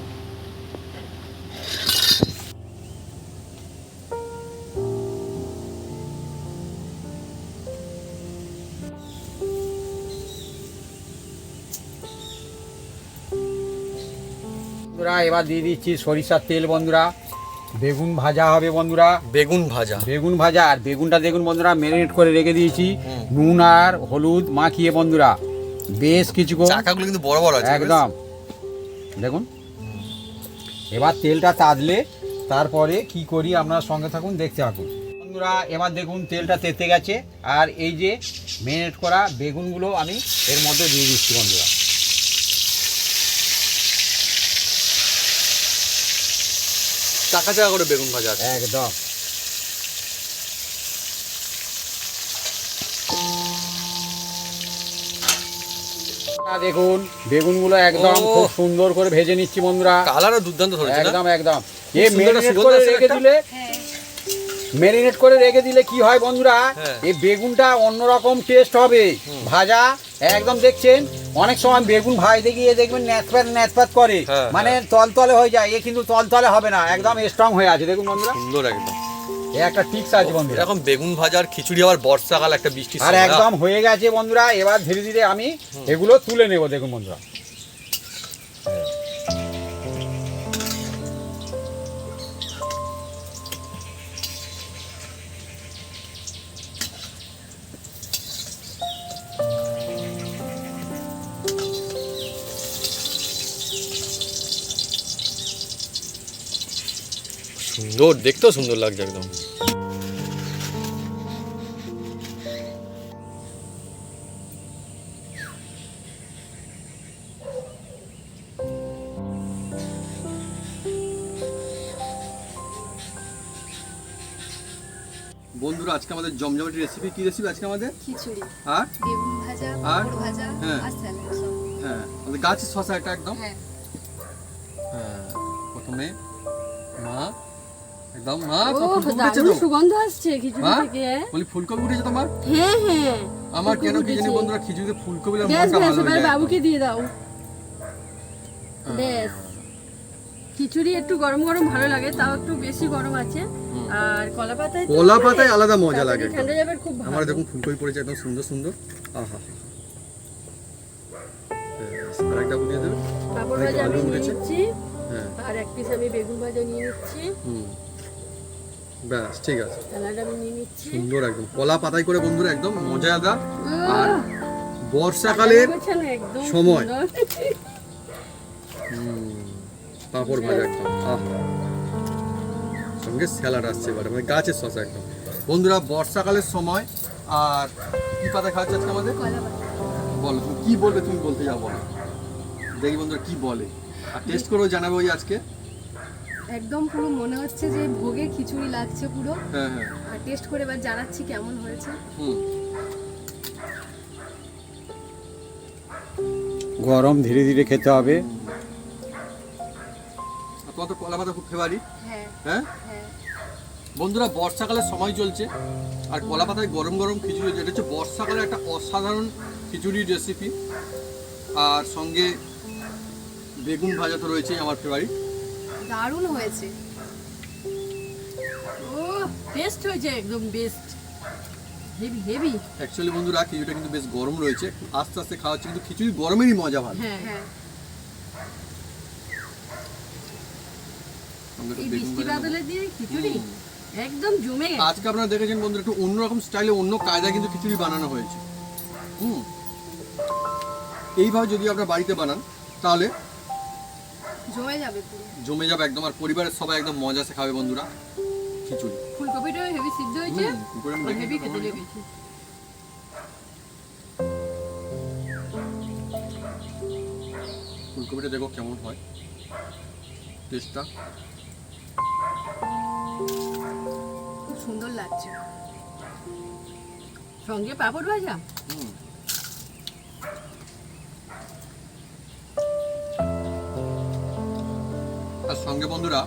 D: বন্ধুরা এবার দিয়ে দিচ্ছি সরিষার তেল বন্ধুরা। বেগুন ভাজা হবে বন্ধুরা,
B: বেগুন ভাজা।
D: বেগুন ভাজা। আর বেগুনটা দেখুন বন্ধুরা ম্যারিনেট করে রেখে দিয়েছি নুন আর হলুদ মাখিয়ে বন্ধুরা, বেশ কিছুক্ষণ।
B: চাকাগুলো কিন্তু বড় বড় আছে
D: একদম দেখুন। এবার তেলটা তাদলে তারপরে কি করি আপনার সঙ্গে থাকুন, দেখতে থাকুন বন্ধুরা। এবার দেখুন তেলটা তেতে গেছে, আর এই যে ম্যারিনেট করা বেগুনগুলো আমি এর মধ্যে দিয়ে দিচ্ছি বন্ধুরা।
B: চাকা চাকা করে বেগুন ভাজা আছে।
D: একদম দেখুন বেগুনগুলো একদম
B: ও।
D: খুব সুন্দর করে ভেজে নিচ্ছি বন্ধুরা।
B: কালারও দুর্দান্ত ধরেছে না?
D: একদম একদম।
B: খুব
D: এই
B: সুন্দর একটা
D: ম্যারিনেট
B: সুগন্ধ
D: করে
B: আসছে
D: রেখে
B: একটা।
D: দিলে, ম্যারিনেট করে রেখে দিলে কি হয় বন্ধুরা,
B: হ্যাঁ।
D: এই বেগুনটা অন্যরকম টেস্ট হবে। ভাজা একদম দেখছেন অনেক সময় বেগুন ভাজতে গিয়ে দেখবেন ন্যাচপ্যাত ন্যাচপ্যাত করে,
B: হ্যাঁ,
D: মানে তলতলে হয়ে যায়। এ কিন্তু তলতলে হবে না, একদম স্ট্রং হয়ে আছে। দেখুন বন্ধুরা
B: সুন্দর একদম।
D: এ একটা টিপস আছে বন্ধুরা।
B: এরকম বেগুন ভাজার খিচুড়ি আবার বর্ষাকাল একটা বৃষ্টির
D: আর
B: সময়।
D: একদম হয়ে গেছে বন্ধুরা। এবার ধীরে ধীরে আমি এগুলো তুলে নেব। দেখুন বন্ধুরা
B: সুন্দর, দেখতেও সুন্দর লাগছে একদম। বন্ধুরা আজকে আমাদের জমজমাটি রেসিপি, কি রেসিপি আজকে আমাদের?
E: খিচুড়ি,
B: আর
E: বেগুন ভাজা,
B: আর?
E: পাঁপড় ভাজা
B: হ্যাঁ।
E: আর স্যালাড সব।
B: হ্যাঁ, আমাদের গাছের শশা এটা একদম।
E: হ্যাঁ,
B: হ্যাঁ, প্রথমে মা একদম মা
C: ও
B: তো ফুলকপি উঠেছে
C: দারুণ
B: তো?
C: সুগন্ধ আসছে খিচুড়ি
B: মা
C: থেকে।
B: বলি ফুলকপি উঠেছে তোমার?
C: হ্যাঁ হ্যাঁ,
B: আমার কেন কি জানি
C: উঠেছে।
B: বন্ধুরা খিচুড়িতে ফুলকপি আর
C: বেশ
B: মনটা
C: বেশ,
B: ভালো
C: এবার
B: হয়ে যায়
C: বাবুকে
B: একদম।
C: দিয়ে দাও। বেশ খিচুড়ি একটু গরম গরম ভালো লাগে, তাও একটু বেশি গরম আছে। আর কলা পাতায়
B: কলা পাতায় আলাদা মজা লাগে।
C: ঠান্ডা যাবে খুব ভালো।
B: আমার দেখুন ফুলকপি পড়েছে একদম সুন্দর সুন্দর। আহা, আর একটা দিয়ে দেবে।
C: পাঁপড় ভাজা আমি নিয়ে নিচ্ছি,
B: হ্যাঁ,
C: আর এক পিস আমি বেগুন ভাজা নিয়ে নিচ্ছি,
B: ব্যাস ঠিক আছে,
C: স্যালাড আমি নিয়ে নিচ্ছি।
B: সুন্দর একদম কলা পাতায় করে বন্ধুরা একদম মজাদার। আর বর্ষাকালের
C: গোছানো একদম
B: সময়।
C: সুন্দর।
B: পাঁপড় ভাজা একদম, আহা, সঙ্গে স্যালাড আসছে এবারে, মানে গাছের শসা একদম। বন্ধুরা বর্ষাকালের সময় আর কি পাতা খাওয়াচ্ছে আজকে আমাদের?
E: কলা পাতা।
B: বলো তুমি কি বলবে, তুমি বলতে যাও বলো, দেখি বন্ধুরা কি বলে, আর টেস্ট করেও জানাবে ওই আজকে।
E: একদম পুরো মনে হচ্ছে যে ভোগে খিচুড়ি লাগছে পুরো।
B: হ্যাঁ হ্যাঁ,
E: আর টেস্ট করে এবার জানাচ্ছি কেমন হয়েছে।
D: গরম ধীরে ধীরে খেতে হবে।
B: তোমার তো কলা পাতা খুব ফেভারিট।
E: হ্যাঁ
B: হ্যাঁ
E: হ্যাঁ।
B: বন্ধুরা বর্ষাকালের সময় চলছে আর কলা পাতায় গরম গরম খিচুড়ি, এটা হচ্ছে বর্ষাকালে একটা অসাধারণ খিচুড়ির রেসিপি। আর সঙ্গে বেগুন ভাজা তো রয়েছেই আমার ফেভারিট।
E: দারুণ হয়েছে।
C: ও বেস্ট হয়েছে, একদম বেস্ট, হেভি হেভি।
B: অ্যাকচুয়ালি বন্ধুরা খিচুড়িটা কিন্তু বেশ গরম রয়েছে, আস্তে আস্তে খাওয়া হচ্ছে, কিন্তু খিচুড়ি গরমেরই মজা ভালো।
C: হ্যাঁ
E: হ্যাঁ,
B: সঙ্গে একটু
C: এই
B: বেগুন
C: বৃষ্টি
B: ভাজা নেবো।
C: বাদলের দিনে খিচুড়ি একদম জমে গেছে।
B: আজকে আপনারা দেখেছেন বন্ধুরা একটু অন্যরকম স্টাইলে অন্য কায়দায় কিন্তু খিচুড়ি বানানো হয়েছে। এইভাবে যদি আপনারা বাড়িতে বানান তাহলে
E: জমে যাবে পুরো।
B: জমে যাবে একদম, আর পরিবারের সবাই একদম মজা সে খাবে বন্ধুরা খিচুড়ি।
C: ফুলকপিটাও হেভি সিদ্ধ হয়েছে,
B: করে আমি দেখি
C: হেভি
B: তো
C: খেতে
B: কেমন
C: লেগেছে।
B: ফুলকপিটা দেখো কেমন হয় টেস্টটা।
E: খুব সুন্দর লাগছে।
C: সঙ্গে পাঁপড় ভাজা।
B: আর সঙ্গে বন্ধুরা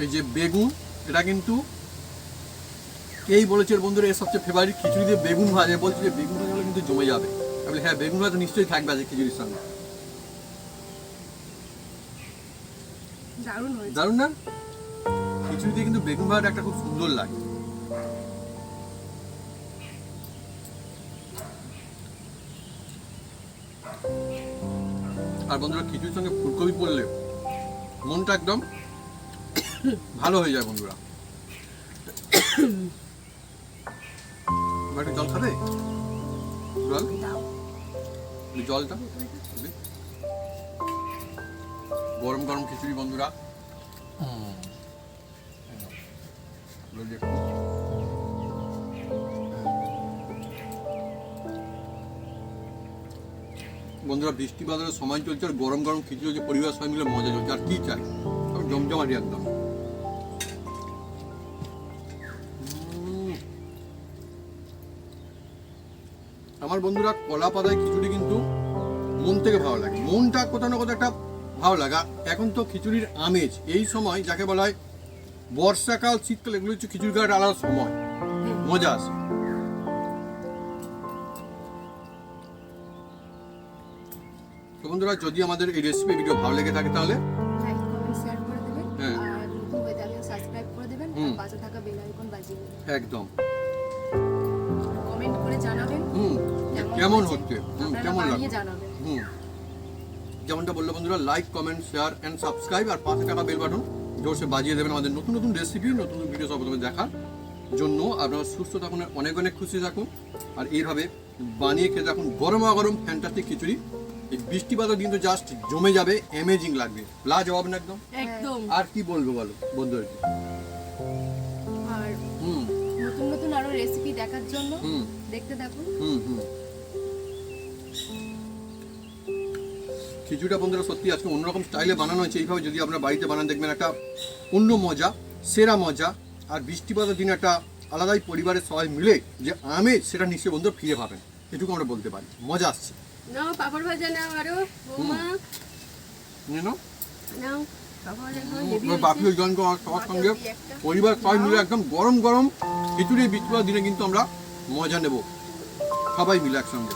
B: এই যে বেগুন, এটা কিন্তু এই বলেছে বন্ধুরা এর সবচেয়ে ফেভারিট খিচুড়ি দিয়ে বেগুন ভাজা, বলছে যে বেগুন ভাজা হলে কিন্তু জমে যাবে। আমি বলি হ্যাঁ বেগুন ভাজা নিশ্চয়ই থাকবে আজকে খিচুড়ির সঙ্গে।
E: দারুণ হয়েছে।
B: দারুণ না? খিচুড়ি দিয়ে কিন্তু বেগুন ভাজাটা একটা খুব সুন্দর লাগে। আর বন্ধুরা খিচুড়ির সঙ্গে ফুলকপি পড়লে মনটা একদম ভালো হয়ে যায় বন্ধুরা। একটু জল খাবে? জল? এই জলটা দিবি? গরম গরম খিচুড়ি বন্ধুরা। বন্ধুরা বৃষ্টি বাদলের সময় চলছে আর গরম গরম খিচুড়ি যে পরিবার সবাই মিলে মজা চলছে, আর কি চাই, জমজমাটি একদম। আমার বন্ধুরা কলা পাতায় খিচুড়ি কিন্তু মন থেকে ভালো লাগে, মনটা কোথাও না কোথাও একটা ভালো লাগা। এখন তো খিচুড়ির আমেজ এই সময় যাকে বলা হয় বর্ষাকাল শীতকাল, এগুলো হচ্ছে খিচুড়ি খাওয়ার আলাদা সময়, মজা আসে। তো বন্ধুরা যদি আমাদের এই রেসিপি ভিডিও ভালো লেগে থাকে তাহলে
E: লাইক কমেন্ট শেয়ার করে দেবেন।
B: হ্যাঁ।
E: আর নতুন হয়ে থাকলে সাবস্ক্রাইব করে দেবেন।
B: হুম।
E: আর পাশে থাকা বেল আইকন বাজিয়ে দেবেন।
B: একদম
E: কমেন্ট করে জানাবেন
B: কেমন হচ্ছে,
E: আপনারা
B: কেমন
E: বানিয়ে
B: লাগছে।
E: জানাবেন।
B: যেমনটা বললো বন্ধুরা, like comment share and subscribe, আর পাশে থাকা বেল বাটন জোরসে বাজিয়ে দেবেন আমাদের নতুন নতুন রেসিপি, নতুন নতুন ভিডিও সর্বপ্রথমে দেখার জন্য। আপনারা সুস্থ থাকুন, অনেক অনেক খুশি থাকুন, আর এইভাবে বানিয়ে খেতে থাকুন গরমা গরম ফ্যান্টাস্টিক খিচুড়ি। এই বৃষ্টি বাদল কিন্তু জাস্ট জমে যাবে, অ্যামেজিং লাগবে, লাজবাব না একদম।
C: একদম।
B: আর কি বলবো বলো বন্ধুরা?
E: আর
B: হুম
E: নতুন নতুন আরো রেসিপি দেখার জন্য
B: হুম
E: দেখতে থাকুন।
B: হুম খিচুড়িটা বন্ধুরা সত্যি আজকে অন্যরকম স্টাইলে বানানো হয়েছে। এইভাবে যদি আপনারা বাড়িতে বানান দেখবেন একটা অন্য মজা, সেরা মজা। আর বৃষ্টিপাতের দিন একটা আলাদাই পরিবারের সবাই মিলে যে আমেজ, সেটা নিশ্চয়ই বন্ধুরা ফিরে পাবেন, এটুকু আমরা বলতে পারি। মজা আসছে।
C: নাও পাঁপড় ভাজা নাও, আরো বৌমা
B: নিয়ে নাও।
C: নাও পাঁপড় ভাজা খাও, হেভি
B: বাকি
C: হয়েছে।
B: জন সবার সঙ্গে
E: বাকি একটা।
B: পরিবার সবাই মিলে একদম গরম গরম খিচুড়ি বৃষ্টিপাতের দিনে কিন্তু আমরা মজা নেব সবাই মিলে একসঙ্গে।